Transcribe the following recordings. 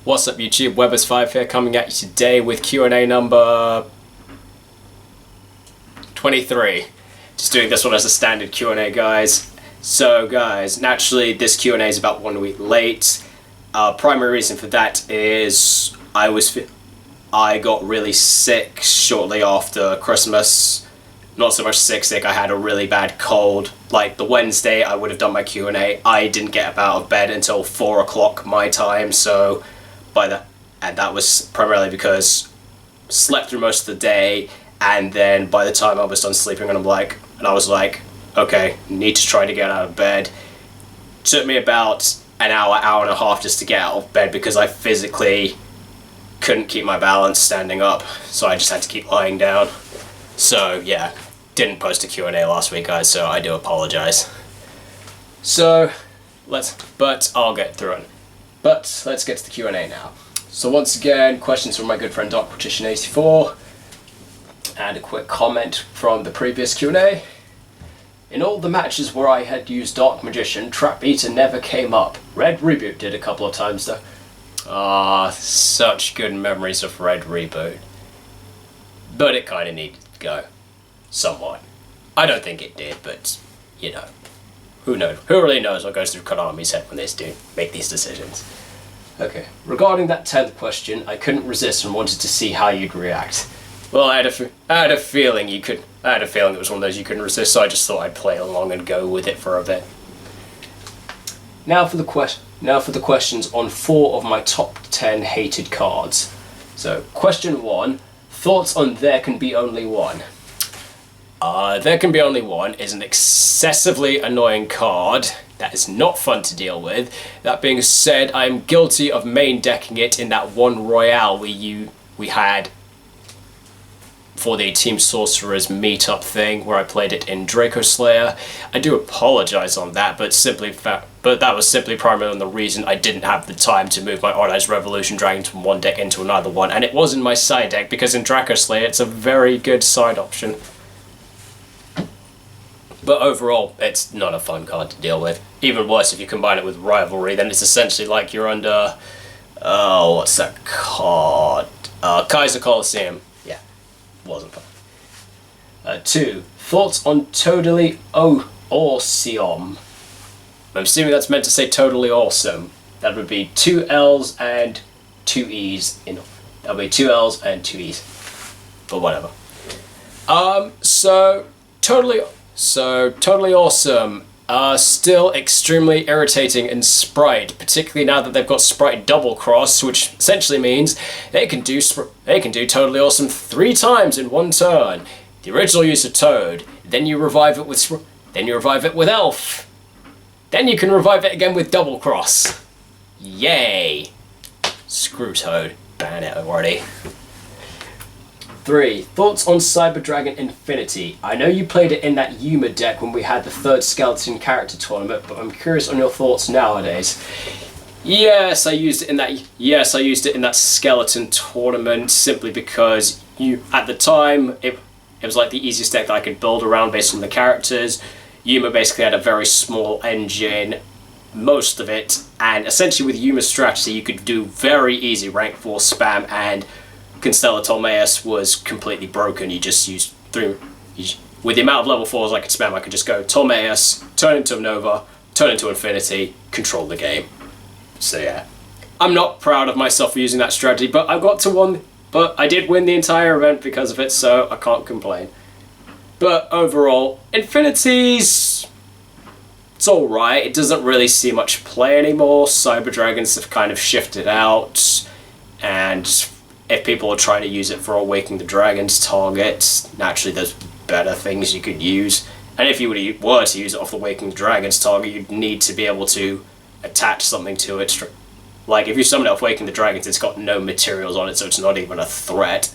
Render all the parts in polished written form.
What's up YouTube, Webberz05 here, coming at you today with Q&A number 23. Just doing this one as a standard Q&A, guys. So guys, naturally this Q&A is about 1 week late. Primary reason for that is I got really sick shortly after Christmas. Not so much sick, I had a really bad cold. Like the Wednesday I would have done my Q&A, I didn't get up out of bed until 4 o'clock my time, so and that was primarily because I slept through most of the day, and then by the time I was done sleeping I was like, okay, need to try to get out of bed. Took me about an hour and a half just to get out of bed because I physically couldn't keep my balance standing up, so I just had to keep lying down. So yeah, didn't post a Q&A last week, guys, so I do apologize. So but I'll get through it. But let's get to the Q&A now. So once again, questions from my good friend Dark84, and a quick comment from the previous Q&A. In all the matches where I had used Dark Magician, Trap Eater never came up. Red Reboot did a couple of times though. Ah, such good memories of Red Reboot. But it kind of needed to go. Somewhat. I don't think it did, but, you know. Who knows? Who really knows what goes through Konami's head when they make these decisions? Okay, regarding that 10th question, I couldn't resist and wanted to see how you'd react. Well, I had a feeling you could. I had a feeling it was one of those you couldn't resist, so I just thought I'd play along and go with it for a bit. Now for the questions on 4 of my top 10 hated cards. So, question 1: thoughts on There Can Be Only One? There Can Be Only One is an excessively annoying card that is not fun to deal with. That being said, I am guilty of main decking it in that one Royale we had for the Team Sorcerers meetup thing where I played it in Draco Slayer. I do apologize on that, but that was simply primarily the reason I didn't have the time to move my Odd-Eyes Revolution Dragons from one deck into another one, and it was in my side deck because in Draco Slayer it's a very good side option. But overall, it's not a fun card to deal with. Even worse if you combine it with Rivalry, then it's essentially like you're under... what's that card? Kaiser Coliseum. Yeah, wasn't fun. 2. Thoughts on Totally Awesome? I'm assuming that's meant to say Totally Awesome. That would be 2 L's and 2 E's. That would be 2 L's and 2 E's. But whatever. So Totally Awesome. Still extremely irritating in Sprite, particularly now that they've got Sprite Double Cross, which essentially means they can do Totally Awesome 3 times in one turn. The original use of Toad, then you revive it with Elf, then you can revive it again with Double Cross. Yay! Screw Toad. Ban it already. 3. Thoughts on Cyber Dragon Infinity. I know you played it in that Yuma deck when we had the 3rd Skeleton Character Tournament, but I'm curious on your thoughts nowadays. Yes, I used it in that Skeleton Tournament simply because at the time it was like the easiest deck that I could build around based on the characters. Yuma basically had a very small engine, most of it, and essentially with Yuma's strategy you could do very easy rank 4 spam, and Constella Tolmaeus was completely broken. You just used with the amount of level 4s I could spam, I could just go Tolmaeus, turn into Nova, turn into Infinity, control the game. So yeah, I'm not proud of myself for using that strategy, but I did win the entire event because of it, so I can't complain. But overall, Infinity's... it's alright. It doesn't really see much play anymore. Cyber Dragons have kind of shifted out, and if people are trying to use it for Awakening the Dragon's targets, naturally there's better things you could use. And if you were to use it off the Awakening the Dragon's target, you'd need to be able to attach something to it. Like if you summon it off Awakening the Dragons, it's got no materials on it, so it's not even a threat.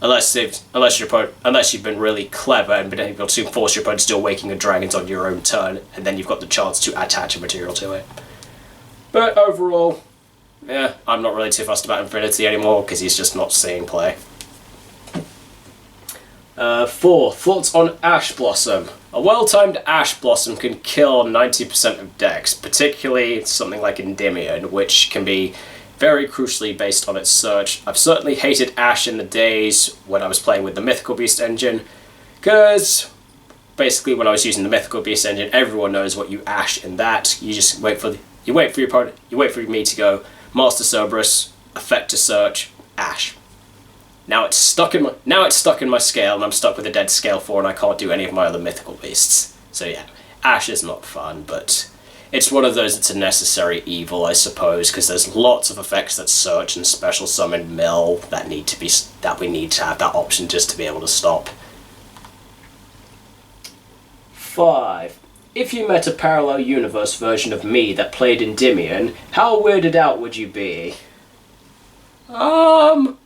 Unless you've been really clever and been able to force your opponent to do Awakening the Dragons on your own turn, and then you've got the chance to attach a material to it. But overall, yeah, I'm not really too fussed about Infinity anymore because he's just not seeing play. 4. Thoughts on Ash Blossom. A well-timed Ash Blossom can kill 90% of decks, particularly something like Endymion, which can be very crucially based on its search. I've certainly hated Ash in the days when I was playing with the Mythical Beast engine, because basically when I was using the Mythical Beast engine, everyone knows what you Ash in that. You just wait for your opponent, you wait for me to go Master Cerberus, effect to search, Ash. Now it's stuck in my scale, and I'm stuck with a dead scale 4, and I can't do any of my other mythical beasts. So yeah, Ash is not fun, but it's one of those that's a necessary evil, I suppose, because there's lots of effects that search and special summon mill that we need to have that option just to be able to stop. 5. If you met a parallel universe version of me that played Endymion, how weirded out would you be? I'm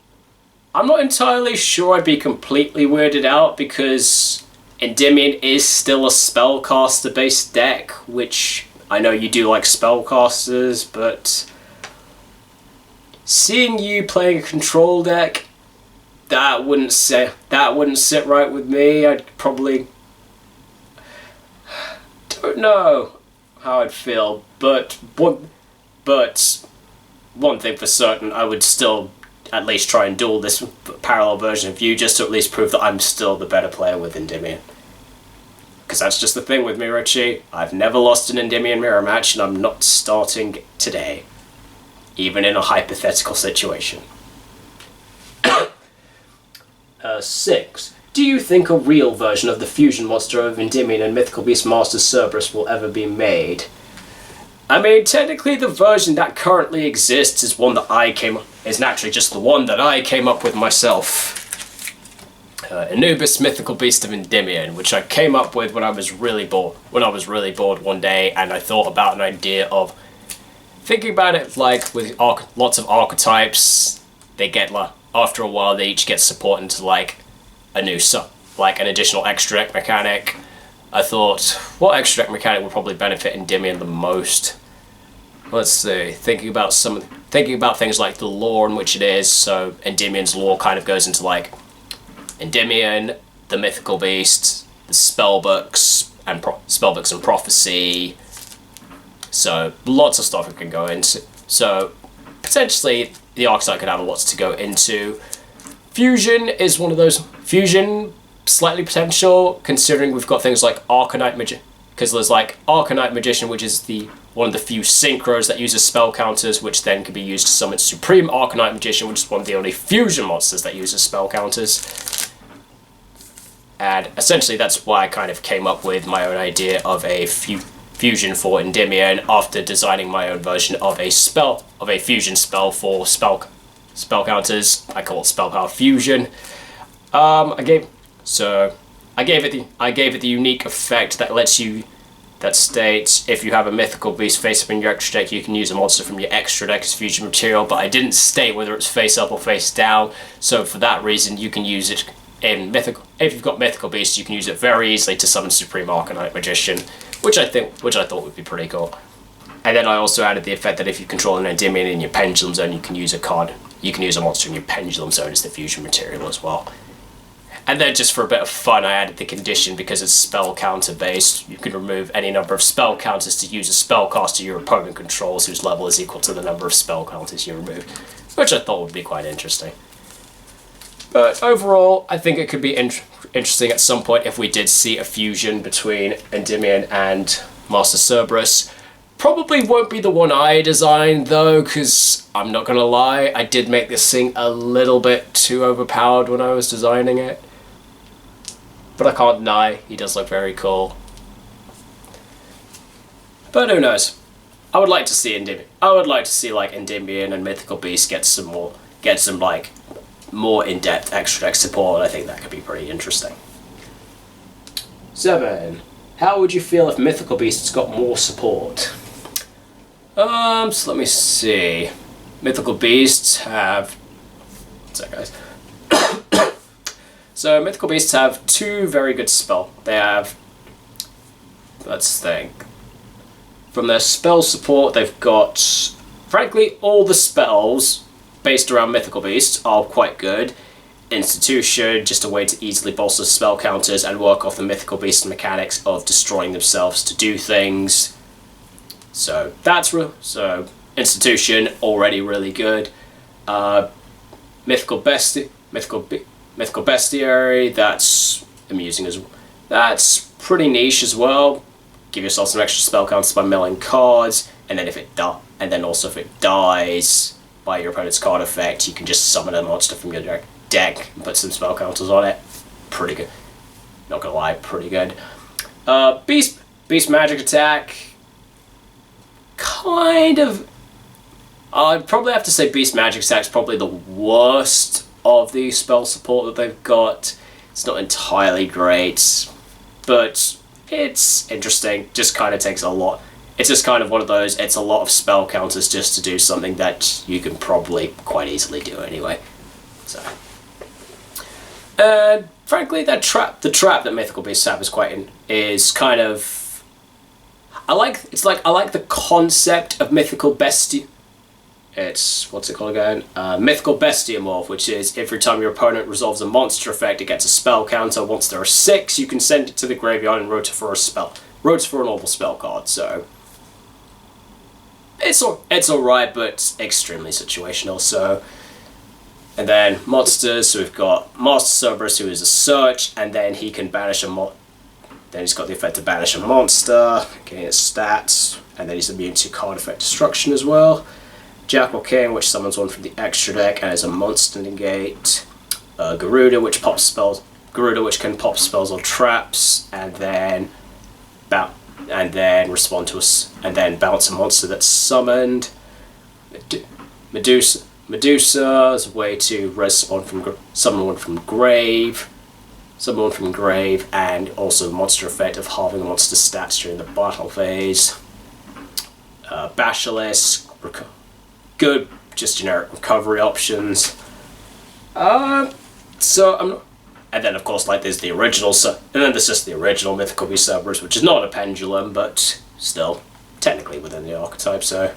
not entirely sure I'd be completely weirded out, because Endymion is still a spellcaster-based deck, which I know you do like spellcasters, but seeing you playing a control deck, that wouldn't sit right with me. I'd probably don't know how I'd feel, but one thing for certain, I would still at least try and duel this parallel version of you, just to at least prove that I'm still the better player with Endymion. Because that's just the thing with me, Richie. I've never lost an Endymion mirror match, and I'm not starting today. Even in a hypothetical situation. 6. Do you think a real version of the fusion monster of Endymion and Mythical Beast Master Cerberus will ever be made? I mean, technically the version that currently exists is naturally just the one that I came up with myself. Anubis Mythical Beast of Endymion, which I came up with when I was really bored one day, and I thought about an idea of thinking about it like with lots of archetypes. They get after a while they each get support into like an additional extra deck mechanic. I thought, what extra deck mechanic would probably benefit Endymion the most? Let's see, thinking about things like the lore in which it is. So Endymion's lore kind of goes into like Endymion, the Mythical Beast, the spellbooks and prophecy. So lots of stuff it can go into. So potentially the archetype could have lots to go into. Fusion is one of those. Fusion, slightly potential, considering we've got things like Arcanite Magician. Because there's like Arcanite Magician, which is one of the few synchros that uses spell counters, which then can be used to summon Supreme Arcanite Magician, which is one of the only fusion monsters that uses spell counters. And essentially that's why I kind of came up with my own idea of a fusion for Endymion after designing my own version of a fusion spell for spell counters. I call it Spell Power Fusion. I gave it the unique effect that states if you have a mythical beast face up in your extra deck, you can use a monster from your extra deck as fusion material, but I didn't state whether it's face up or face down, so for that reason you can use it in mythical. If you've got mythical beasts, you can use it very easily to summon Supreme Arcanite Magician, which I thought would be pretty cool. And then I also added the effect that if you control an Endymion in your Pendulum Zone, you can use a monster in your Pendulum Zone as the fusion material as well. And then just for a bit of fun, I added the condition because it's spell counter based. You can remove any number of spell counters to use a spellcaster your opponent controls whose level is equal to the number of spell counters you remove, which I thought would be quite interesting. But overall, I think it could be interesting at some point if we did see a fusion between Endymion and Master Cerberus. Probably won't be the one I designed though, because I'm not gonna lie, I did make this thing a little bit too overpowered when I was designing it. But I can't deny, he does look very cool. But who knows? I would like to see like Endymion and Mythical Beast get some like more in-depth extra deck support, and I think that could be pretty interesting. 7. How would you feel if Mythical Beasts got more support? So let me see. Mythical Beasts have... What's that, guys? So Mythical Beasts have 2 very good They have... Let's think. From their spell support, they've got... Frankly, all the spells based around Mythical Beasts are quite good. Institution, just a way to easily bolster spell counters and work off the Mythical Beast mechanics of destroying themselves to do things. So that's institution, already really good. Mythical Bestiary, that's amusing as well. That's pretty niche as well. Give yourself some extra spell counters by milling cards, and then if it dies by your opponent's card effect, you can just summon a monster from your deck and put some spell counters on it. Pretty good. Not gonna lie, pretty good. Beast Magic Attack. Kind of. I'd probably have to say Beast Magic Attack is probably the worst of the spell support that they've got. It's not entirely great, but it's interesting. Just kind of takes a lot. It's just kind of one of those, it's a lot of spell counters just to do something that you can probably quite easily do anyway. So, and frankly, the trap that Mythical Beasts have is kind of, I like the concept of Mythical Bestia. It's, what's it called again? Mythical Bestiamorph, which is every time your opponent resolves a monster effect, it gets a spell counter. Once there are 6, you can send it to the graveyard and rotate for a normal spell card. So it's alright, but extremely situational. So, and then monsters. So we've got Master Cerberus, who is a search, and then he can banish then he's got the effect to banish a monster, getting its stats, and then he's immune to card effect destruction as well. Jackal King, which summons one from the extra deck and is a monster negate. Garuda, which can pop spells or traps, and then respond to and then bounce a monster that's summoned. Medusa is a way to summon one from grave, and also the monster effect of halving a monster's stats during the battle phase. Basilisk, good, just generic recovery options. And then of course, like, there's the original, and then there's just the original Mythical Beast Cerberus, which is not a pendulum, but still technically within the archetype. So,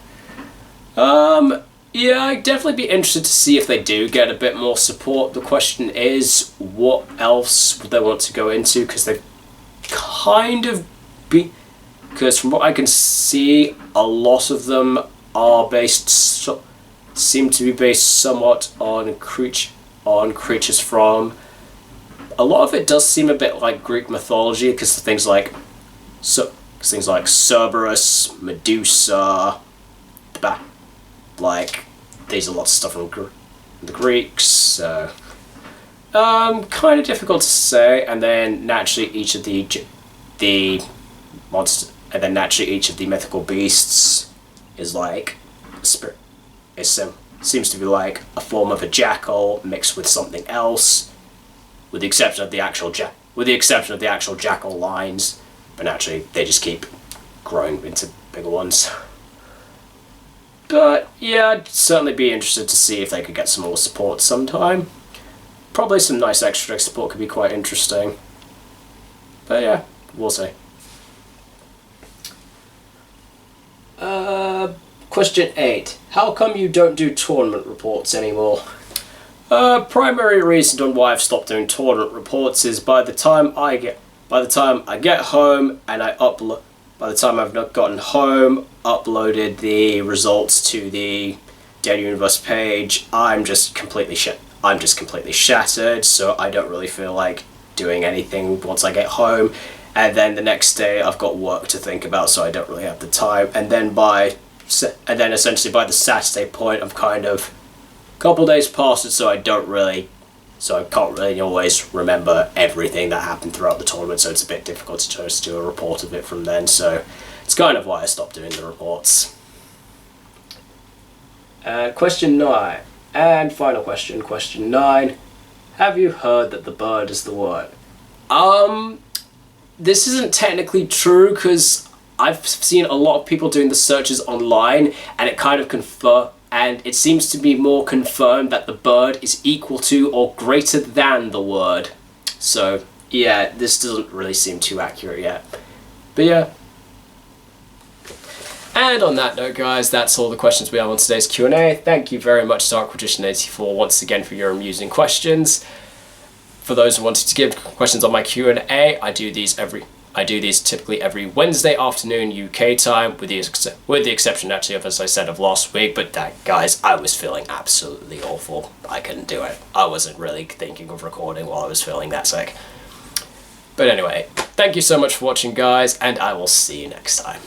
yeah, I'd definitely be interested to see if they do get a bit more support. The question is, what else would they want to go into? Because they've because from what I can see, a lot of them are seem to be based somewhat on creatures from. A lot of it does seem a bit like Greek mythology, because things like Cerberus, Medusa, there's a lot of stuff from the Greeks. So, kind of difficult to say. And then naturally each of the monsters, and then naturally each of the mythical beasts is like a spirit. Seems to be like a form of a jackal mixed with something else, with the exception of the actual jackal lines. But naturally, they just keep growing into bigger ones. But yeah, I'd certainly be interested to see if they could get some more support sometime. Probably some nice extra deck support could be quite interesting. But yeah, we'll see. Question 8. How come you don't do tournament reports anymore? Primary reason on why I've stopped doing tournament reports is by the time I get home and by the time I've not gotten home, uploaded the results to the Dead Universe page, I'm just completely shattered, so I don't really feel like doing anything once I get home. And then the next day I've got work to think about, so I don't really have the time. And then essentially by the Saturday point, I'm kind of a couple days past it, so I can't really always remember everything that happened throughout the tournament, so it's a bit difficult to just do a report of it from then. So it's kind of why I stopped doing the reports. Question 9, and final question, question 9. Have you heard that the bird is the word? This isn't technically true, because I've seen a lot of people doing the searches online, and it seems to be more confirmed that the bird is equal to or greater than the word. So yeah, this doesn't really seem too accurate yet. But yeah. And on that note, guys, that's all the questions we have on today's Q&A. Thank you very much, DarkMagician84, once again for your amusing questions. For those who wanted to give questions on my Q&A, I do these every I do these typically every Wednesday afternoon UK time, with the exception actually of, as I said, of last week. But guys, I was feeling absolutely awful. I couldn't do it. I wasn't really thinking of recording while I was feeling that sick. But anyway, thank you so much for watching, guys, and I will see you next time.